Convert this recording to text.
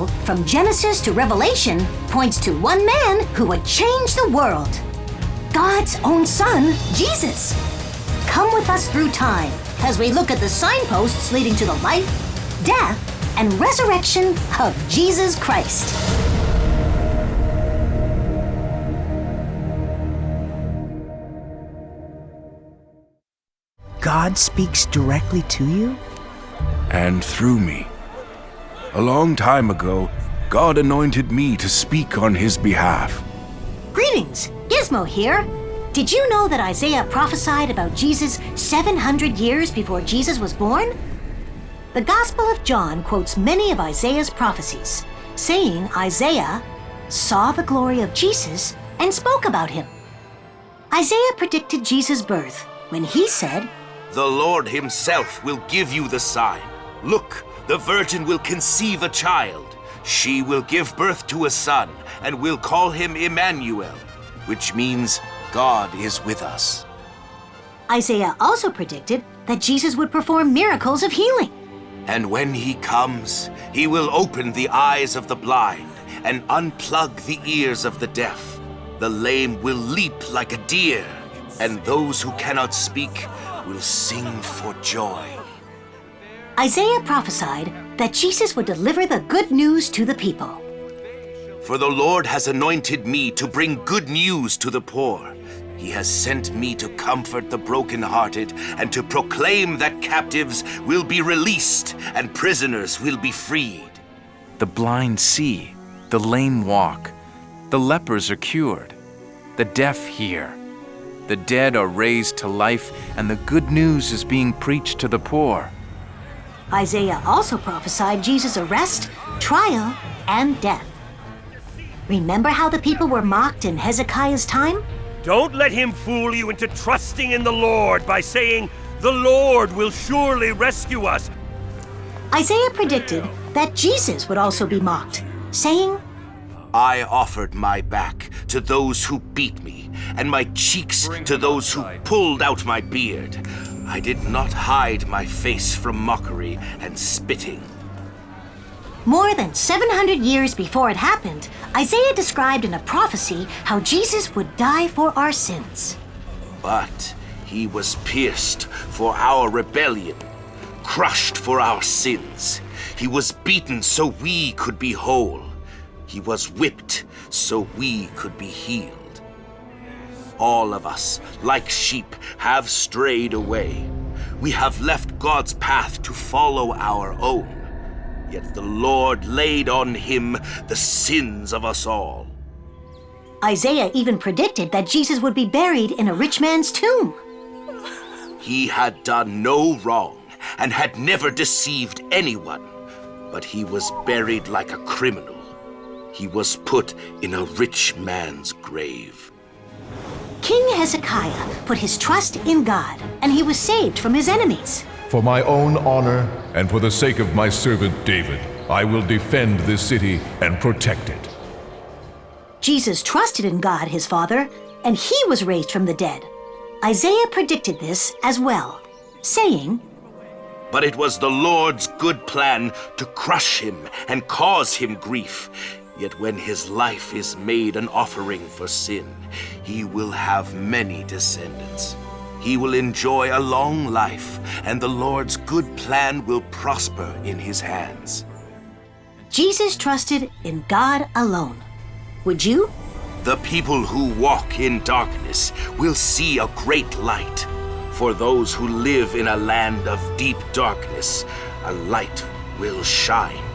Bible, from Genesis to Revelation, points to one man who would change the world. God's own Son, Jesus. Come with us through time as we look at the signposts leading to the life, death, and resurrection of Jesus Christ. God speaks directly to you? And through me. A long time ago, God anointed me to speak on his behalf. Greetings, Gizmo here. Did you know that Isaiah prophesied about Jesus 700 years before Jesus was born? The Gospel of John quotes many of Isaiah's prophecies, saying Isaiah saw the glory of Jesus and spoke about him. Isaiah predicted Jesus' birth when he said, "The Lord himself will give you the sign. Look, the virgin will conceive a child. She will give birth to a son and will call him Emmanuel," which means God is with us. Isaiah also predicted that Jesus would perform miracles of healing. "And when he comes, he will open the eyes of the blind and unplug the ears of the deaf. The lame will leap like a deer, and those who cannot speak will sing for joy." Isaiah prophesied that Jesus would deliver the good news to the people. "For the Lord has anointed me to bring good news to the poor. He has sent me to comfort the brokenhearted and to proclaim that captives will be released and prisoners will be freed." The blind see, the lame walk, the lepers are cured, the deaf hear, the dead are raised to life, and the good news is being preached to the poor. Isaiah also prophesied Jesus' arrest, trial, and death. Remember how the people were mocked in Hezekiah's time? Don't let him fool you into trusting in the Lord by saying, "The Lord will surely rescue us." Isaiah predicted that Jesus would also be mocked, saying, "I offered my back to those who beat me, and my cheeks to those who pulled out my beard. I did not hide my face from mockery and spitting." More than 700 years before it happened, Isaiah described in a prophecy how Jesus would die for our sins. "But he was pierced for our rebellion, crushed for our sins. He was beaten so we could be whole. He was whipped so we could be healed. All of us, like sheep, have strayed away. We have left God's path to follow our own. Yet the Lord laid on him the sins of us all." Isaiah even predicted that Jesus would be buried in a rich man's tomb. "He had done no wrong and had never deceived anyone, but he was buried like a criminal. He was put in a rich man's grave." King Hezekiah put his trust in God, and he was saved from his enemies. For my own honor and for the sake of my servant David, I will defend this city and protect it. Jesus trusted in God, his Father, and he was raised from the dead. Isaiah predicted this as well, saying, "But it was the Lord's good plan to crush him and cause him grief. Yet when his life is made an offering for sin, he will have many descendants. He will enjoy a long life, and the Lord's good plan will prosper in his hands." Jesus trusted in God alone. Would you? "The people who walk in darkness will see a great light. For those who live in a land of deep darkness, a light will shine."